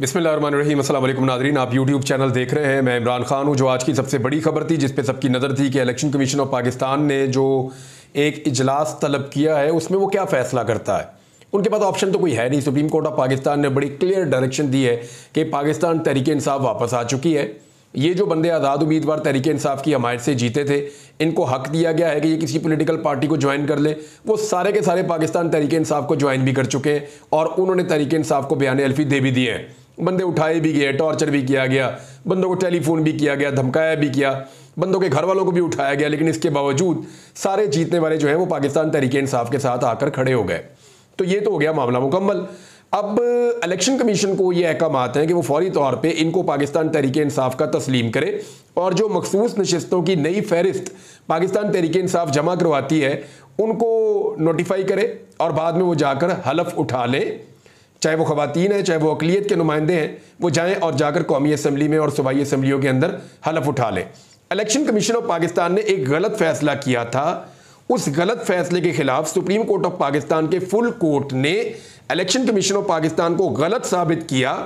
बिस्मिल्लाहिर्रहमानिर्रहीम। अस्सलाम वालेकुम नाज़रीन, आप यूट्यूब चैनल देख रहे हैं। मैं इमरान खान हूं। जो आज की सबसे बड़ी खबर थी जिस पे सबकी नज़र थी कि इलेक्शन कमीशन ऑफ पाकिस्तान ने जो एक इजलास तलब किया है उसमें वो क्या फ़ैसला करता है। उनके पास ऑप्शन तो कोई है नहीं। सुप्रीम कोर्ट ऑफ पाकिस्तान ने बड़ी क्लियर डायरेक्शन दी है कि पाकिस्तान तहरीक इंसाफ वापस आ चुकी है। ये जो बंदे आज़ाद उम्मीदवार तहरीक इंसाफ की हमायत से जीते थे, इनको हक दिया गया है कि ये किसी पॉलिटिकल पार्टी को ज्वाइन कर ले। वो सारे के सारे पाकिस्तान तहरीक इंसाफ को ज्वाइन भी कर चुके हैं और उन्होंने तहरीक इंसाफ को बयान अल्फी दे भी दिए हैं। बंदे उठाए भी गए, टॉर्चर भी किया गया, बंदों को टेलीफोन भी किया गया, धमकाया भी किया, बंदों के घर वालों को भी उठाया गया, लेकिन इसके बावजूद सारे जीतने वाले जो हैं वो पाकिस्तान तहरीक इंसाफ के साथ आकर खड़े हो गए। तो ये तो हो गया मामला मुकम्मल। अब इलेक्शन कमीशन को ये अहकामात हैं कि वो फौरी तौर पे इनको पाकिस्तान तहरीक इंसाफ का तस्लीम करे और जो मखसूस नशिस्तों की नई फहरिस्त पाकिस्तान तहरीक इंसाफ जमा करवाती है उनको नोटिफाई करे और बाद में वो जाकर हलफ उठा ले। चाहे वो खवातीन है, चाहे वो अकलियत के नुमाइंदे हैं, वो जाएं और जाकर कौमी असम्बली में और सूबाई असम्बलियों के अंदर हलफ उठा लें। इलेक्शन कमीशन ऑफ पाकिस्तान ने एक गलत फैसला किया था। उस गलत फैसले के खिलाफ सुप्रीम कोर्ट ऑफ पाकिस्तान के फुल कोर्ट ने इलेक्शन कमीशन ऑफ पाकिस्तान को गलत साबित किया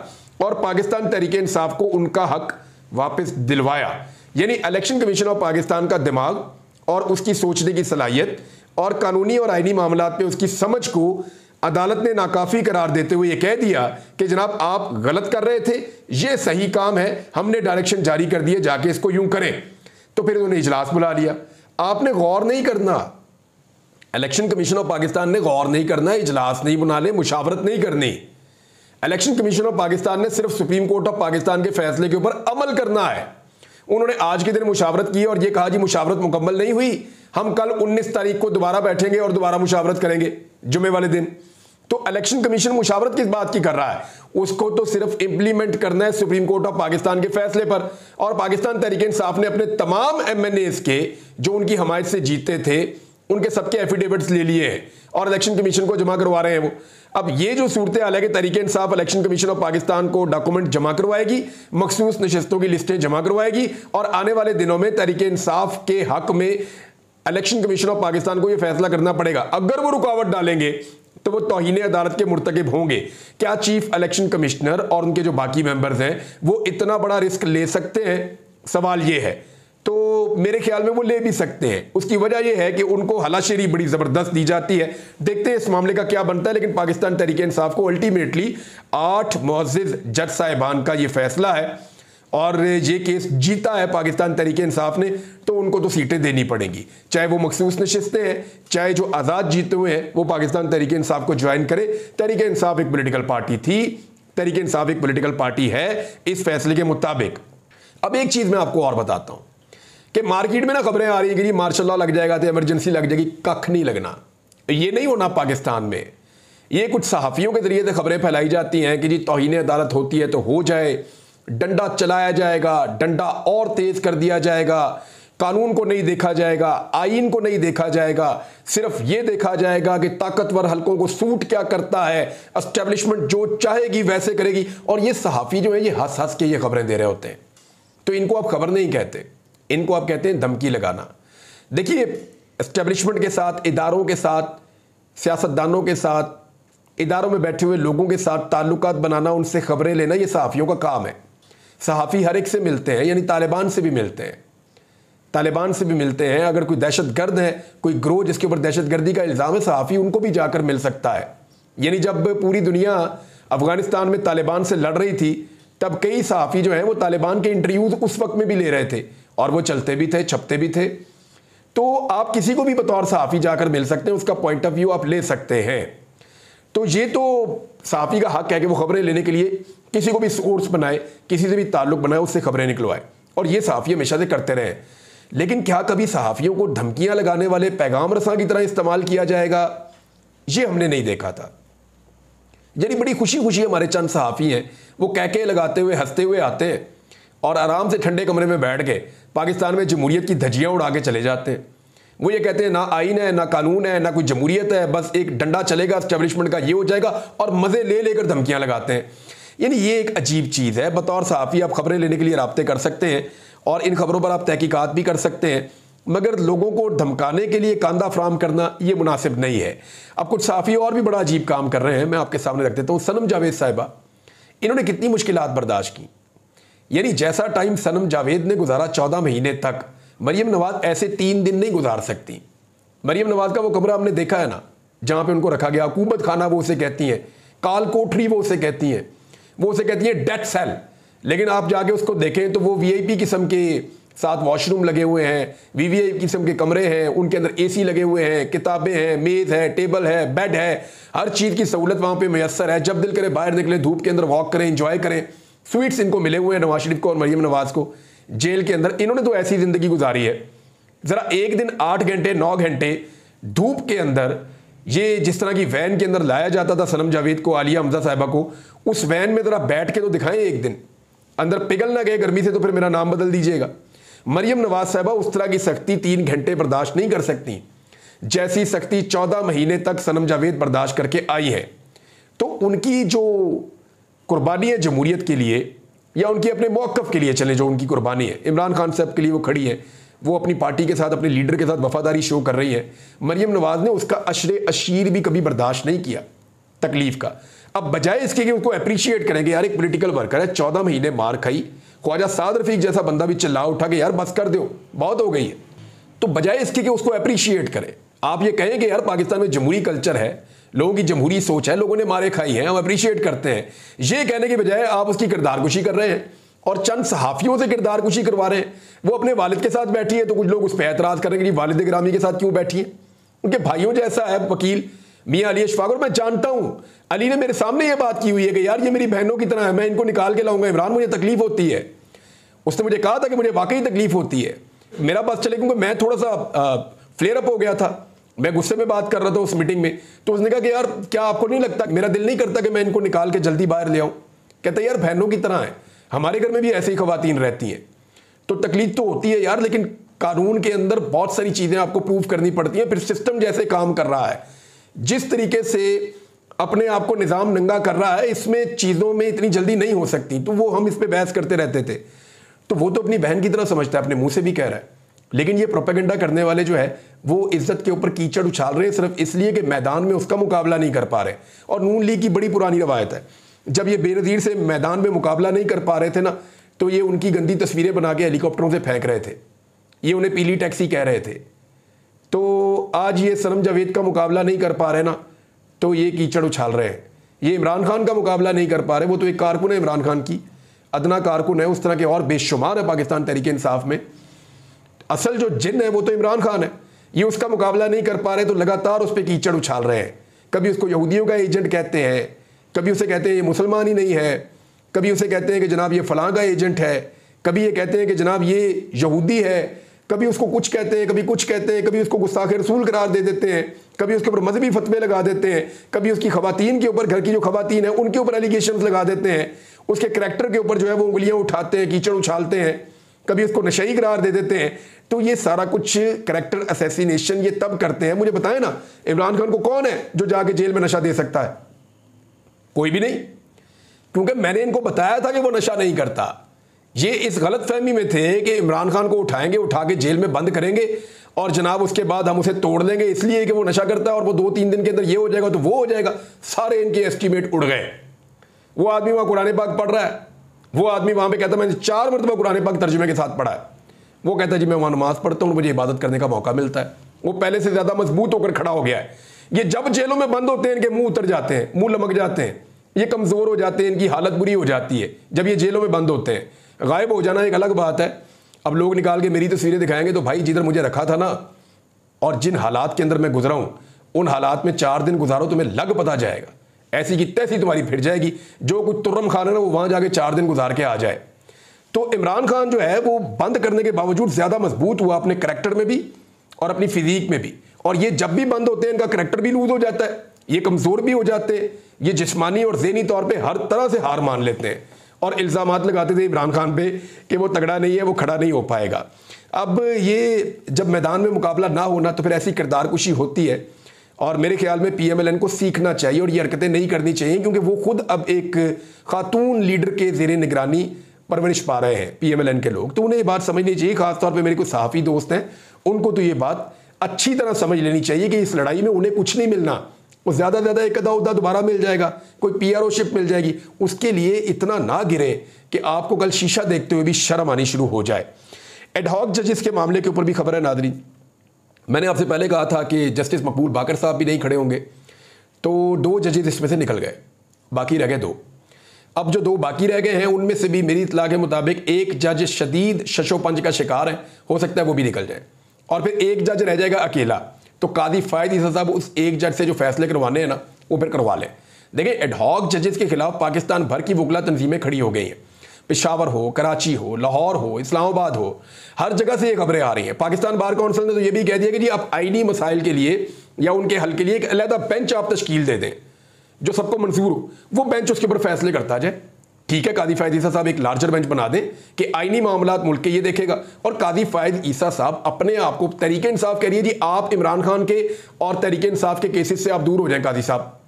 और पाकिस्तान तहरीक इंसाफ को उनका हक वापस दिलवाया। यानी इलेक्शन कमीशन ऑफ पाकिस्तान का दिमाग और उसकी सोचने की सलाहियत और कानूनी और आईनी मामलात में उसकी समझ को अदालत ने नाकाफी करार देते हुए यह कह दिया कि जनाब आप गलत कर रहे थे, यह सही काम है, हमने डायरेक्शन जारी कर दिए, जाके इसको यूं करें। तो फिर उन्होंने इजलास बुला लिया। आपने गौर नहीं करना, इलेक्शन कमीशन ऑफ पाकिस्तान ने गौर नहीं करना, इजलास नहीं बुला ले, मुशावरत नहीं करनी। इलेक्शन कमीशन ऑफ पाकिस्तान ने सिर्फ सुप्रीम कोर्ट ऑफ पाकिस्तान के फैसले के ऊपर अमल करना है। उन्होंने आज के दिन मुशावरत की और यह कहा जी मुशावरत मुकम्मल नहीं हुई, हम कल 19 तारीख को दोबारा बैठेंगे और दोबारा मुशावरत करेंगे जुमे वाले दिन। तो इलेक्शन कमीशन मुशावरत किस बात की कर रहा है? उसको तो सिर्फ इंप्लीमेंट करना है सुप्रीम कोर्ट ऑफ पाकिस्तान के फैसले पर। और पाकिस्तान तहरीक इंसाफ ने अपने तमाम एमएनएस के जो उनकी हमायत से जीते थे उनके सबके एफिडेविट्स ले लिए हैं और इलेक्शन कमीशन को जमा करवा रहे हैं वो। अब ये जो सूरत हाल है कि Tehreek Insaf election commission of Pakistan को डॉक्यूमेंट जमा करवाएगी, मखसूस नशिस्तों की लिस्टें जमा करवाएगी और आने वाले दिनों में तहरीक इंसाफ के हक में इलेक्शन कमीशन ऑफ पाकिस्तान को यह फैसला करना पड़ेगा। अगर वो रुकावट डालेंगे तो वो तौहीन अदालत के मुर्तकिब होंगे। क्या चीफ इलेक्शन कमिश्नर और उनके जो बाकी मेंबर्स हैं वो इतना बड़ा रिस्क ले सकते हैं? सवाल ये है। तो मेरे ख्याल में वो ले भी सकते हैं। उसकी वजह यह है कि उनको हलाशेरी बड़ी ज़बरदस्त दी जाती है। देखते हैं इस मामले का क्या बनता है। लेकिन पाकिस्तान तहरीक इंसाफ को अल्टीमेटली 8 मुअज़्ज़िज़ जज साहिबान का ये फैसला है और ये केस जीता है पाकिस्तान तहरीक इंसाफ ने, तो उनको तो सीटें देनी पड़ेंगी। चाहे वो मखसूस नशिस्तें हैं, चाहे जो आज़ाद जीते हुए हैं वो पाकिस्तान तहरीक इंसाफ को ज्वाइन करे। तहरीक इंसाफ एक पॉलिटिकल पार्टी थी, तहरीक इंसाफ एक पॉलिटिकल पार्टी है इस फैसले के मुताबिक। अब एक चीज़ मैं आपको और बताता हूँ कि मार्केट में ना खबरें आ रही है कि जी मार्शल लॉ लग जाएगा तो इमरजेंसी लग जाएगी। कख नहीं लगना, ये नहीं होना पाकिस्तान में। ये कुछ सहाफ़ियों के जरिए से खबरें फैलाई जाती हैं कि जी तौहीन अदालत होती है तो हो जाए, डंडा चलाया जाएगा, डंडा और तेज कर दिया जाएगा, कानून को नहीं देखा जाएगा, आईन को नहीं देखा जाएगा, सिर्फ ये देखा जाएगा कि ताकतवर हलकों को सूट क्या करता है, एस्टेब्लिशमेंट जो चाहेगी वैसे करेगी। और ये सहाफ़ी जो है ये हंस हंस के ये खबरें दे रहे होते हैं। तो इनको आप खबर नहीं कहते, इनको आप कहते हैं धमकी लगाना। देखिए, एस्टेब्लिशमेंट के साथ, इदारों के साथ, सियासतदानों के साथ, इदारों में बैठे हुए लोगों के साथ ताल्लुकात बनाना, उनसे खबरें लेना, ये सहाफ़ियों का काम है। सहाफ़ी हर एक से मिलते हैं, यानी तालिबान से भी मिलते हैं, तालिबान से भी मिलते हैं। अगर कोई दहशतगर्द है, कोई ग्रोह जिसके ऊपर दहशतगर्दी का इल्ज़ाम है, सहाफ़ी उनको भी जाकर मिल सकता है। यानी जब पूरी दुनिया अफगानिस्तान में तालिबान से लड़ रही थी तब कई सहाफ़ी जो हैं वो तालिबान के इंटरव्यूज़ उस वक्त में भी ले रहे थे और वो चलते भी थे, छपते भी थे। तो आप किसी को भी बतौर सहाफ़ी जाकर मिल सकते हैं, उसका पॉइंट ऑफ व्यू आप ले सकते हैं। तो ये तो सहाफ़ी का हक है कि वो खबरें लेने के लिए किसी को भी सोर्स बनाए, किसी से भी ताल्लुक़ बनाए, उससे खबरें निकलवाए, और ये सहाफ़ी हमेशा से करते रहे। लेकिन क्या कभी सहाफ़ियों को धमकियां लगाने वाले पैगाम रसां की तरह इस्तेमाल किया जाएगा? ये हमने नहीं देखा था। यानी बड़ी खुशी खुशी हमारे चंद सहाफ़ी हैं, वो कहके लगाते हुए हंसते हुए आते हैं और आराम से ठंडे कमरे में बैठ के पाकिस्तान में जमहूरियत की धज्जियाँ उड़ा के चले जाते हैं। वो ये कहते हैं ना आईन है, ना कानून है, ना कोई जमहूरियत है, बस एक डंडा चलेगा एस्टेब्लिशमेंट का, ये हो जाएगा, और मज़े ले लेकर धमकियाँ लगाते हैं। यानी ये एक अजीब चीज़ है। बतौर सहाफ़ी आप खबरें लेने के लिए राब्ते कर सकते हैं और इन खबरों पर आप तहकीकात भी कर सकते हैं, मगर लोगों को धमकाने के लिए कांदा फ्राहम करना ये मुनासिब नहीं है। अब कुछ सहाफ़ी और भी बड़ा अजीब काम कर रहे हैं, मैं आपके सामने रख देता हूँ। सनम जावेद साहिबा, इन्होंने कितनी मुश्किलात बर्दाश्त की। यानी जैसा टाइम सनम जावेद ने गुजारा 14 महीने तक, मरियम नवाज ऐसे 3 दिन नहीं गुजार सकती। मरियम नवाज का वो कमरा हमने देखा है ना, जहां पे उनको रखा गया, हुकूमत खाना वो उसे कहती हैं, काल कोठरी वो उसे कहती हैं, वो उसे कहती हैं डेथ सेल। लेकिन आप जाके उसको देखें तो वो वीआईपी किस्म के साथ वॉशरूम लगे हुए हैं, वीवीआईपी किस्म के कमरे हैं, उनके अंदर एसी लगे हुए हैं, किताबें हैं, मेज़ है, टेबल है, बेड है, हर चीज़ की सहूलत वहाँ पे मैसर है। जब दिल करे बाहर निकले, धूप के अंदर वॉक करें, इंजॉय करें। स्वीट्स इनको मिले हुए हैं नवाज शरीफ को और मरियम नवाज को जेल के अंदर। इन्होंने तो ऐसी ज़िंदगी गुजारी है। ज़रा एक दिन 8 घंटे 9 घंटे धूप के अंदर, ये जिस तरह की वैन के अंदर लाया जाता था सनम जावेद को, आलिया हमजा साहिबा को, उस वैन में ज़रा बैठ के तो दिखाएं एक दिन, अंदर पिघल ना गए गर्मी से तो फिर मेरा नाम बदल दीजिएगा। मरियम नवाज साहिबा उस तरह की सख्ती 3 घंटे बर्दाश्त नहीं कर सकती, जैसी सख्ती 14 महीने तक सनम जावेद बर्दाश्त करके आई है। तो उनकी जो कुर्बानी है जमहूरियत के लिए, या उनकी अपने मौक़िफ़ के लिए चले, जो उनकी कुर्बानी है इमरान खान साहब के लिए वो खड़ी है, वो अपनी पार्टी के साथ, अपने लीडर के साथ वफादारी शो कर रही है। मरियम नवाज ने उसका अशरे अशीर भी कभी बर्दाश्त नहीं किया तकलीफ का। अब बजाय इसके कि उसको अप्रिशिएट करेंगे, यार एक पॉलिटिकल वर्कर है, 14 महीने मार खाई, ख्वाजा साद रफीक जैसा बंदा भी चिल्ला उठा के यार बस कर दो, बहुत हो गई है, तो बजाय इसके कि उसको अप्रिशिएट करें, आप ये कहें कि यार पाकिस्तान में जमहूरी कल्चर है, लोगों की जमहूरी सोच है, लोगों ने मारे खाई हैं, हम अप्रिशिएट करते हैं, ये कहने के बजाय आप उसकी किरदारकुशी कर रहे हैं और चंद सहाफ़ियों से किरदारकुशी करवा रहे हैं। वो अपने वालिद के साथ बैठी है तो कुछ लोग उस पर एतराज़ करेंगे कि वालिद गिरामी के साथ क्यों बैठी है। उनके भाइयों जैसा है वकील मियाँ अली अशफाक, और मैं जानता हूँ अली ने मेरे सामने ये बात की हुई है कि यार ये मेरी बहनों की तरह है, मैं इनको निकाल के लाऊंगा, इमरान मुझे तकलीफ होती है। उसने मुझे कहा था कि मुझे वाकई तकलीफ होती है, मेरा बस चले, क्योंकि मैं थोड़ा सा फ्लेयर अप हो गया था, मैं गुस्से में बात कर रहा था उस मीटिंग में। तो उसने कहा कि यार क्या आपको नहीं लगता, मेरा दिल नहीं करता कि मैं इनको निकाल के जल्दी बाहर ले आऊँ। कहता यार बहनों की तरह है, हमारे घर में भी ऐसी ही खवातीन रहती हैं, तो तकलीफ तो होती है यार, लेकिन कानून के अंदर बहुत सारी चीज़ें आपको प्रूव करनी पड़ती हैं। फिर सिस्टम जैसे काम कर रहा है, जिस तरीके से अपने आप को निज़ाम नंगा कर रहा है, इसमें चीज़ों में इतनी जल्दी नहीं हो सकती। तो वो हम इस पर बहस करते रहते थे, तो वो तो अपनी बहन की तरह समझता है, अपने मुंह से भी कह रहा है। लेकिन ये प्रोपेगेंडा करने वाले जो है वो इज्जत के ऊपर कीचड़ उछाल रहे हैं सिर्फ इसलिए कि मैदान में उसका मुकाबला नहीं कर पा रहे। और नून लीग की बड़ी पुरानी रवायत है, जब ये बेनज़ीर से मैदान में मुकाबला नहीं कर पा रहे थे ना, तो ये उनकी गंदी तस्वीरें बना के हेलीकॉप्टरों से फेंक रहे थे, ये उन्हें पीली टैक्सी कह रहे थे। तो आज ये सनम जावेद का मुकाबला नहीं कर पा रहे ना, तो ये कीचड़ उछाल रहे हैं। ये इमरान खान का मुकाबला नहीं कर पा रहे, वो तो एक कारकुन है इमरान खान की, अदना कारकुन है, उस तरह के और बेशुमार है पाकिस्तान तहरीक इंसाफ में। असल जो जिन है वो तो इमरान खान है, ये उसका मुकाबला नहीं कर पा रहे, तो लगातार उस पर कीचड़ उछाल रहे हैं। कभी उसको यहूदियों का एजेंट कहते हैं, कभी उसे कहते हैं ये मुसलमान ही नहीं है, कभी उसे कहते हैं कि जनाब ये फलां का एजेंट है, कभी ये कहते हैं कि जनाब ये यहूदी है, कभी उसको कुछ कहते हैं, कभी कुछ कहते हैं, कभी उसको गुस्ताखे रसूल करार दे देते हैं, कभी उसके ऊपर मजहबी फतवे लगा देते हैं, कभी उसकी खवातीन के ऊपर, घर की जो खवातीन है उनके ऊपर एलिगेशंस लगा देते हैं, उसके करैक्टर के ऊपर जो है वो उंगलियां उठाते हैं, कीचड़ उछालते हैं, कभी उसको नशई करार दे देते हैं। तो ये सारा कुछ करैक्टर असैसिनेशन ये तब करते हैं। मुझे बताएं ना, इमरान खान को कौन है जो जाके जेल में नशा दे सकता है? कोई भी नहीं, क्योंकि मैंने इनको बताया था कि वो नशा नहीं करता। ये इस गलत फहमी में थे कि इमरान खान को उठाएंगे, उठा के जेल में बंद करेंगे और जनाब उसके बाद हम उसे तोड़ देंगे इसलिए कि वो नशा करता है और वो 2-3 दिन के अंदर ये हो जाएगा तो वो हो जाएगा। सारे इनके एस्टीमेट उड़ गए। वो आदमी वहाँ कुरान पाक पढ़ रहा है, वो आदमी वहाँ पे कहता है मैंने 4 मरतबा कुरान पाक तर्जुमे के साथ पढ़ा है। वो कहता है जी मैं वहाँ नमाज पढ़ता हूँ, मुझे इबादत करने का मौका मिलता है। वो पहले से ज़्यादा मजबूत होकर खड़ा हो गया है। ये जब जेलों में बंद होते हैं इनके मुंह उतर जाते हैं, मुंह लमक जाते हैं, ये कमज़ोर हो जाते हैं, इनकी हालत बुरी हो जाती है जब ये जेलों में बंद होते हैं। गायब हो जाना एक अलग बात है। अब लोग निकाल के मेरी तस्वीरें दिखाएंगे तो भाई जिधर मुझे रखा था ना और जिन हालात के अंदर मैं गुजरा हूँ उन हालात में 4 दिन गुजारो तुम्हें लग पता जाएगा, ऐसी की तैसी तुम्हारी फिर जाएगी। जो कुछ तुर्रम खान है ना वो वहाँ जाके 4 दिन गुजार के आ जाए। तो इमरान खान जो है वो बंद करने के बावजूद ज़्यादा मजबूत हुआ अपने करैक्टर में भी और अपनी फिजीक में भी। और ये जब भी बंद होते हैं इनका करैक्टर भी लूज हो जाता है, ये कमज़ोर भी हो जाते हैं, ये जिस्मानी और ज़हनी तौर पे हर तरह से हार मान लेते हैं और इल्ज़ामात लगाते थे इमरान खान पे कि वो तगड़ा नहीं है, वो खड़ा नहीं हो पाएगा। अब ये जब मैदान में मुकाबला ना होना तो फिर ऐसी किरदार कुशी होती है और मेरे ख्याल में PMLN को सीखना चाहिए और ये हरकतें नहीं करनी चाहिए, क्योंकि वो खुद अब एक खातून लीडर के ज़ेरे निगरानी परवरिश पा रहे हैं PMLN के लोग। तो उन्हें ये बात समझनी चाहिए, खासतौर पर मेरे कुछ सहाफ़ी दोस्त हैं उनको तो ये बात अच्छी तरह समझ लेनी चाहिए कि इस लड़ाई में उन्हें कुछ नहीं मिलना, वो ज़्यादा से ज़्यादा एक आधा उहदा दोबारा मिल जाएगा, कोई पीआरओ शिप मिल जाएगी। उसके लिए इतना ना गिरे कि आपको कल शीशा देखते हुए भी शर्म आनी शुरू हो जाए। एडहॉक जजेस के मामले के ऊपर भी खबर है नादरीन। मैंने आपसे पहले कहा था कि जस्टिस मकबूल बाकर साहब भी नहीं खड़े होंगे, तो 2 जजेस इसमें से निकल गए, बाकी रह गए 2। अब जो 2 बाकी रह गए हैं उनमें से भी मेरी इत्तला के मुताबिक एक जज शदीद शशोपंज का शिकार है, हो सकता है वो भी निकल जाए, और फिर एक जज रह जाएगा अकेला। तो कादी फायद ईसा साहब उस एक जज से जो फैसले करवाने हैं ना वो फिर करवा लें। देखिए, एडहॉक जजेस के खिलाफ पाकिस्तान भर की वकला तंजीमें खड़ी हो गई हैं। पेशावर हो, कराची हो, लाहौर हो, इस्लामाबाद हो, हर जगह से ये खबरें आ रही हैं। पाकिस्तान बार काउंसिल ने तो ये भी कह दिया कि जी आप आईनी मसाइल के लिए या उनके हल के लिए एक अलहदा बेंच आप तश्कील दे दें जो सबको मंजूर हो, वो बेंच उसके ऊपर फैसले करता जाए। ठीक है, कादी फायद ईसा साहब एक लार्जर बेंच बना दें कि आईनी मामलात मुल्क के ये देखेगा, और कादी फायद ईसा साहब अपने आप को तहरीक इंसाफ कह रही है जी आप इमरान खान के और तहरीक इंसाफ के केसेस से आप दूर हो जाएं कादी साहब।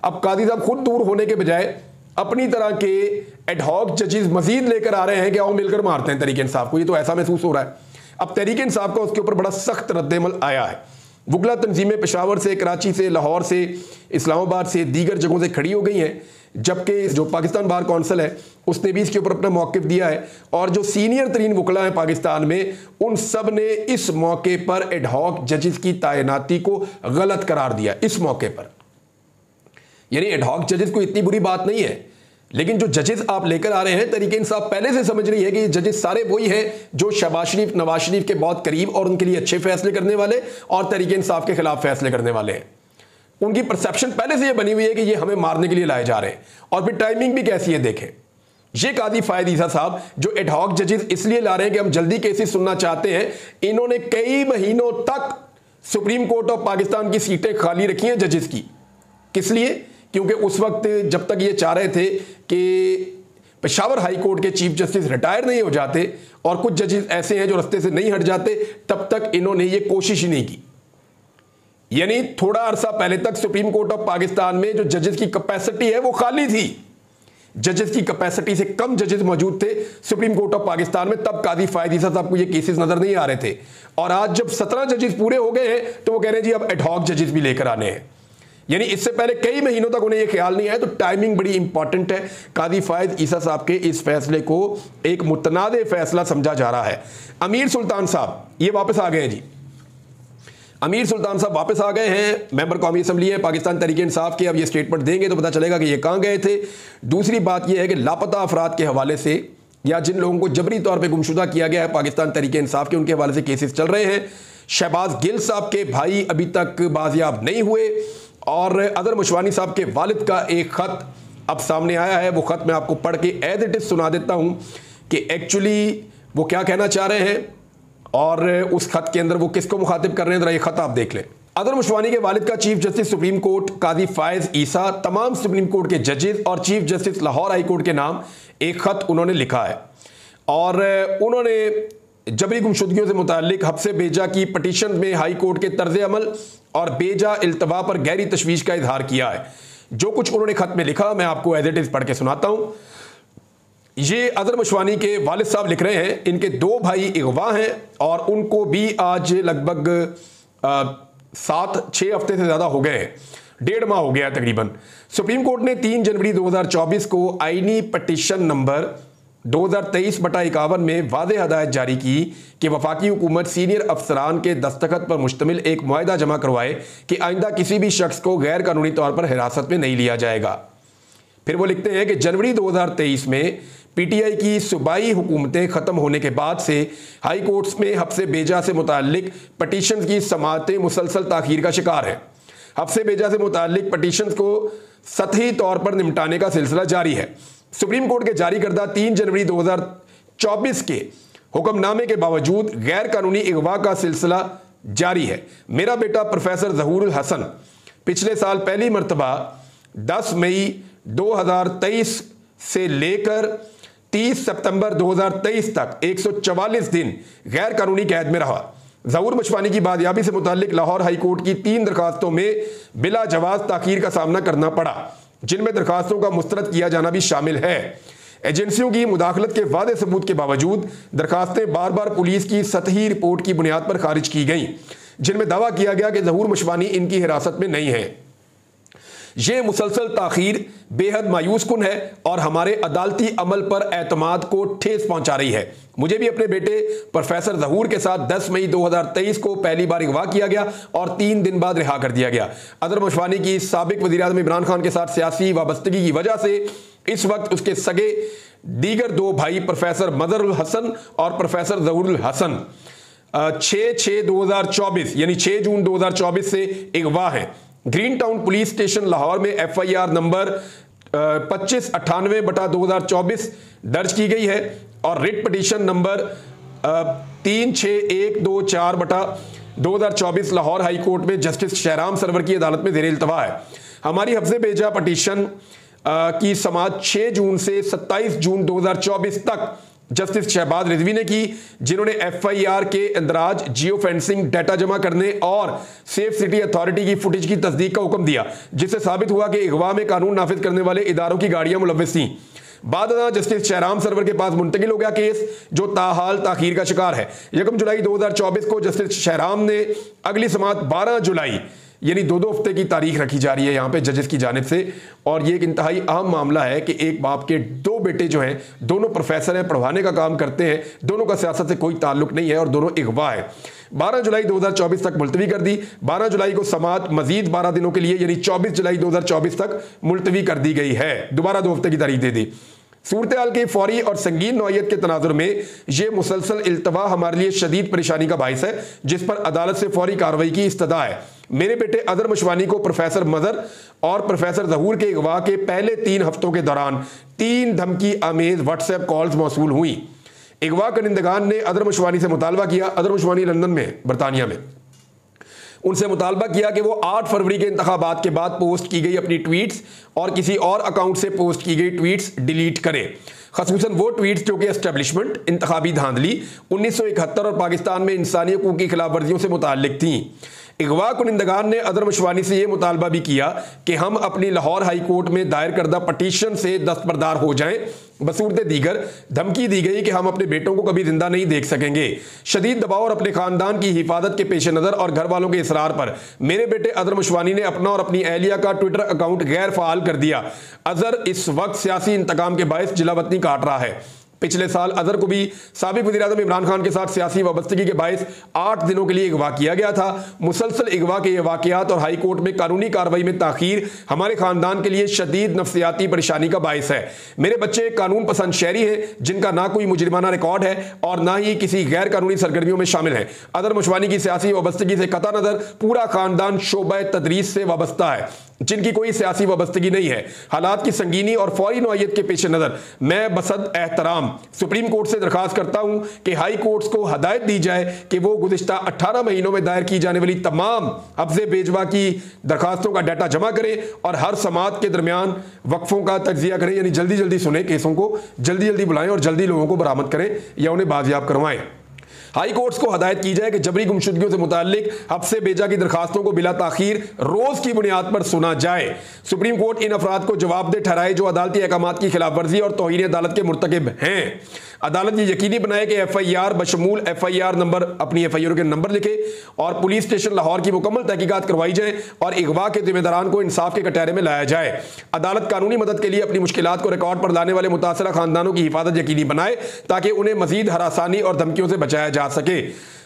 अब कादी साहब खुद दूर होने के बजाय अपनी तरह के एडहॉक जजेस मजीद लेकर आ रहे हैं कि आओ मिलकर मारते हैं तहरीक इंसाफ को। ये तो ऐसा महसूस हो रहा है। अब तहरीक इंसाफ का उसके ऊपर बड़ा सख्त रद्देमल आया है। वकला तंजीमें पेशावर से, कराची से, लाहौर से, इस्लामाबाद से, दीगर जगहों से खड़ी हो गई हैं, जबकि जो पाकिस्तान बार काउंसिल है उसने भी इसके ऊपर अपना मौक़िफ़ दिया है, और जो सीनियर तरीन वकला हैं पाकिस्तान में उन सब ने इस मौके पर एडहॉक जजेस की तैनाती को गलत करार दिया। इस मौके पर यानी एडहॉक जजेस को इतनी बुरी बात नहीं है, लेकिन जो जजेस आप लेकर आ रहे हैं तहरीक इंसाफ पहले से समझ रही है कि ये जजेस सारे वही हैं जो शहबाज शरीफ, नवाज शरीफ के बहुत करीब और उनके लिए अच्छे फैसले करने वाले और तहरीक इंसाफ के खिलाफ फैसले करने वाले हैं। उनकी परसेप्शन पहले से ये बनी हुई है कि ये हमें मारने के लिए लाए जा रहे हैं, और फिर टाइमिंग भी कैसी है देखें। ये कादी फायद ईसा साहब जो एडहॉक जजेस इसलिए ला रहे हैं कि हम जल्दी केसेस सुनना चाहते हैं, इन्होंने कई महीनों तक सुप्रीम कोर्ट ऑफ पाकिस्तान की सीटें खाली रखी हैं जजेस की। किस लिए? क्योंकि उस वक्त जब तक ये चाह रहे थे कि पेशावर हाई कोर्ट के चीफ जस्टिस रिटायर नहीं हो जाते और कुछ जजेस ऐसे हैं जो रास्ते से नहीं हट जाते, तब तक इन्होंने ये कोशिश ही नहीं की। यानी थोड़ा अरसा पहले तक सुप्रीम कोर्ट ऑफ पाकिस्तान में जो जजेस की कैपेसिटी है वो खाली थी। जजेस की कैपेसिटी से कम जजेस मौजूद थे सुप्रीम कोर्ट ऑफ पाकिस्तान में, तब कादी फायद ईसा साहब को ये केसेस नजर नहीं आ रहे थे। और आज जब 17 जजेस पूरे हो गए हैं तो वो कह रहे हैं जी अब एडहॉक जजेस भी लेकर आने हैं। यानी इससे पहले कई महीनों तक उन्हें यह ख्याल नहीं आया। तो टाइमिंग बड़ी इंपॉर्टेंट है। कादी फायद ईसा साहब के इस फैसले को एक मुतनादे फैसला समझा जा रहा है। अमीर सुल्तान साहब ये वापस आ गए हैं जी। अमीर सुल्तान साहब वापस आ गए हैं, मेंबर कौमी असम्बली है पाकिस्तान तहरीक इंसाफ के। अब ये स्टेटमेंट देंगे तो पता चलेगा कि ये कहाँ गए थे। दूसरी बात यह है कि लापता अफराद के हवाले से या जिन लोगों को जबरी तौर पर गुमशुदा किया गया है पाकिस्तान तहरीक इंसाफ के, उनके हवाले से केसेस चल रहे हैं। शहबाज गिल साहब के भाई अभी तक बाजियाब नहीं हुए, और अदर मुशवानी साहब के वालिद का एक ख़त अब सामने आया है। वो ख़त मैं आपको पढ़ के एज इट इज़ सुना देता हूँ कि एक्चुअली वो क्या कहना चाह रहे हैं और उस ख़त के अंदर वो किसको मुखातिब कर रहे हैं। ज़रा ये ख़त आप देख लें। अदर मुशवानी के वालिद का चीफ जस्टिस सुप्रीम कोर्ट कादी फायज ईसा, तमाम सुप्रीम कोर्ट के जजेस और chief justice Lahore high court के नाम एक ख़त उन्होंने लिखा है, और उन्होंने जबरी गुमशुदगियों से मुताल्लिक हफ्से बेजा की पटिशन में हाई कोर्ट के तर्ज अमल और बेजा इल्तवा पर गहरी तशवीश का इजहार किया है। जो कुछ उन्होंने खत में लिखा मैं आपको एज इट इज पढ़ के सुनाता हूँ। ये अजहर मशवानी के वालिद साहब लिख रहे हैं, इनके 2 भाई अगवा हैं और उनको भी आज लगभग 7-6 हफ्ते से ज़्यादा हो गए हैं, 1.5 माह हो गया है तकरीबन। सुप्रीम कोर्ट ने 3 जनवरी 2024 को आईनी पटिशन नंबर 2023/51 में वाज़ेह हदायत जारी की कि वफाकी हुकूमत सीनियर अफसरान के दस्तखत पर मुश्तमिल एक मुआहदा जमा करवाए कि आइंदा किसी भी शख्स को गैर कानूनी तौर पर हिरासत में नहीं लिया जाएगा। फिर वो लिखते हैं कि जनवरी 2023 में पीटीआई की सूबाई हुकूमतें ख़त्म होने के बाद से हाई कोर्ट्स में हफ्से बेजा से मुताल्लिक पटिशन की समाअतें मुसलसल ताख़ीर का शिकार हैं। हफ्से बेजा से मुताल्लिक पटिशन को सतही तौर पर निपटाने का सिलसिला जारी है। सुप्रीम कोर्ट के जारी करदा 3 जनवरी 2024 के हुक्मनामे के बावजूद गैर कानूनी अगवा का सिलसिला जारी है। मेरा बेटा प्रोफेसर ज़हूरुल हसन पिछले साल पहली मरतबा 10 मई 2023 से लेकर 30 सितंबर 2023 तक 144 दिन गैर कानूनी कैद में रहा। ज़हूर मशवानी की बादयाबी से मुताल्लिक लाहौर हाई कोर्ट की 3 दरखास्तों में बिला जवाब ताख़ीर का सामना करना पड़ा, जिनमें दरखास्तों का मुस्तरद किया जाना भी शामिल है। एजेंसियों की मुदाखलत के वादे सबूत के बावजूद दरखास्तें बार बार पुलिस की सतही रिपोर्ट की बुनियाद पर खारिज की गईं, जिनमें दावा किया गया कि ज़हूर मशवानी इनकी हिरासत में नहीं है। ये मुसलसल ताखीर बेहद मायूस कुन है और हमारे अदालती अमल पर एतमाद को ठेस पहुंचा रही है। मुझे भी अपने बेटे प्रोफेसर ज़हूर के साथ 10 मई 2023 को पहली बार अगवा किया गया और 3 दिन बाद रिहा कर दिया गया। अदर मशवानी की साबिक वज़ीर-ए-आज़म इमरान खान के साथ सियासी वाबस्तगी की वजह से इस वक्त उसके सगे दीगर 2 भाई प्रोफेसर मदरुल हसन और प्रोफेसर ज़हूरुल हसन 6/6/2024 यानी 6 जून 2024 से अगवा है। Green town police station Lahore में FIR नंबर 2598/2024 दर्ज की गई है और writ petition number 36124/2024 Lahore high court में जस्टिस शहराम सरवर की अदालत में ज़ेर इल्तवा है। हमारी हफ्ज़े बेजा पटिशन की समाअत 6 जून से 27 जून 2024 तक जस्टिस शहबाज रिजवी ने की, जिन्होंने FIR के इंदराज, जियो फेंसिंग, डाटा जमा करने और सेफ सिटी अथॉरिटी की फुटेज की तस्दीक का हुक्म दिया, जिससे साबित हुआ कि अगवा में कानून नाफिज करने वाले इदारों की गाड़ियां मुलव्वस थीं। बाद जस्टिस शहराम सरवर के पास मुंतकिल हो गया केस, जो ताहाल ताखीर का शिकार है। 1 जुलाई 2024 को जस्टिस शहराम ने अगली समाअत 12 जुलाई यानी 2 हफ्ते की तारीख रखी जा रही है यहाँ पे जजेस की जानिब से। और ये एक इंतहाई अहम मामला है कि एक बाप के 2 बेटे जो हैं, दोनों प्रोफेसर हैं, पढ़वाने का काम करते हैं, दोनों का सियासत से कोई ताल्लुक नहीं है और दोनों अगवा है। 12 जुलाई 2024 तक मुलतवी कर दी। 12 जुलाई को समाअत मजीद 12 दिनों के लिए यानी 24 जुलाई 2024 तक मुलतवी कर दी गई है। दोबारा 2 हफ्ते की तारीख दे दी। सूरत हाल की फौरी और संगीन नौयत के तनाजुर में यह मुसलसल इल्तवा हमारे लिए शदीद परेशानी का बाइस है, जिस पर अदालत से फौरी कार्रवाई की इस्तदा है। मेरे बेटे अदर मशवानी को प्रोफेसर मदर और प्रोफेसर ज़हूर के अगवा के पहले 3 हफ्तों के दौरान 3 धमकी आमेज व्हाट्सएप कॉल्स मौसूल हुई। अगवा कनिंदगान ने अदर मशवानी से मुतालबा किया, अदर मशवानी लंदन में, बरतानिया में, उनसे मुतालबा किया कि वो 8 फरवरी के इंतखाबात के बाद पोस्ट की गई अपनी ट्वीट्स और किसी और अकाउंट से पोस्ट की गई ट्वीट्स डिलीट करें, खसूसन वो ट्वीट्स जो कि एस्टेब्लिशमेंट, इंतखाबी धांधली, 1971 और पाकिस्तान में इंसानी हकूक़ की खिलाफ वर्जियों से मुताल्लिक थी। अगवा कुनिंदगान ने अदर मशवानी से यह मुतालबा भी किया कि हम अपनी लाहौर हाई कोर्ट में दायर करदा पटिशन से दस्तबरदार हो जाएं। बसूरत दीगर धमकी दी गई कि हम अपने बेटों को कभी जिंदा नहीं देख सकेंगे। शदीद दबाव और अपने खानदान की हिफाजत के पेश नज़र और घर वालों के इसरार पर मेरे बेटे अजहर मशवानी ने अपना और अपनी अहलिया का ट्विटर अकाउंट गैर फाल कर दिया। अजहर इस वक्त सियासी इंतकाम के बायस जिलावतनी काट रहा है। पिछले साल अजहर को भी साबिक वज़ीर-ए-आज़म इमरान खान के साथ सियासी वाबस्तगी के बायस 8 दिनों के लिए अगवा किया गया था। मुसलसल अगवा के ये वाक़यात और हाई कोर्ट में कानूनी कार्रवाई में ताखीर हमारे खानदान के लिए शदीद नफ्सियाती परेशानी का बायस है। मेरे बच्चे कानून पसंद शहरी हैं, जिनका ना कोई मुजरिमाना रिकॉर्ड है और ना ही किसी गैर कानूनी सरगर्मियों में शामिल है। अदर मशवानी की सियासी वाबस्तगी से कता नज़र पूरा खानदान शोबा तदरीस से वाबस्ता है, जिनकी कोई सियासी वाबस्तगी नहीं है। हालात की संगीनी और फौरी नौयत के पेश नज़र मैं बसद एहतराम सुप्रीम कोर्ट से दरखास्त करता हूं कि हाई कोर्ट्स को हदायत दी जाए कि वो गुज़िश्ता 18 महीनों में दायर की जाने वाली तमाम हफ्ज़े बेजवा की दरखास्तों का डाटा जमा करें और हर समाअत के दरमियान वक्फों का तज्जिया करें, यानी जल्दी जल्दी सुने केसों को, जल्दी जल्दी बुलाएं और जल्दी लोगों को बरामद करें या उन्हें बाजियाब करवाएं। हाई कोर्ट्स को हदायत की जाए कि जबरी गुमशुदगियों से मुताल्लिक हफ्से बेजा की दरखास्तों को बिला ताखीर रोज की बुनियाद पर सुना जाए। सुप्रीम कोर्ट इन अफराद को जवाबदेह ठहराए जो अदालती अहकामात की खिलाफ वर्जी और तौहीन अदालत के मुर्तकिब हैं। अदालत ये यकीनी बनाए कि FIR बशमूल FIR नंबर, अपनी FIR के नंबर लिखे और पुलिस स्टेशन लाहौर की मुकम्मल तहकीकात करवाई जाए और अगवा के जिम्मेदारान को इंसाफ के कटहरे में लाया जाए। अदालत कानूनी मदद के लिए अपनी मुश्किलात को रिकॉर्ड पर लाने वाले मुतासरा खानदानों की हिफाजत यकीनी बनाए ताकि उन्हें मजीद हरासानी और धमकियों से बचाया जा सके।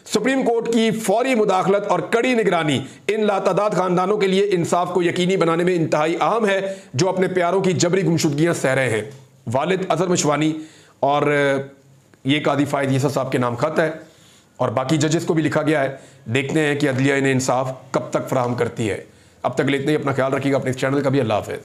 सुप्रीम कोर्ट की फौरी मुदाखलत और कड़ी निगरानी इन लातादाद खानदानों के लिए इंसाफ को यकीनी बनाने में इंतहाई अहम है जो अपने प्यारों की जबरी गुमशुदगियां सह रहे हैं। वालिद अजहर मशवानी और ये कादी फायद ईसा साहब के नाम खत है और बाकी जजेस को भी लिखा गया है। देखते हैं कि अदलिया इन्हें इंसाफ कब तक फराहम करती है। अब तक लेते हैं, अपना ख्याल रखिएगा, अपने चैनल का भी। अल्लाह हाफ़िज़।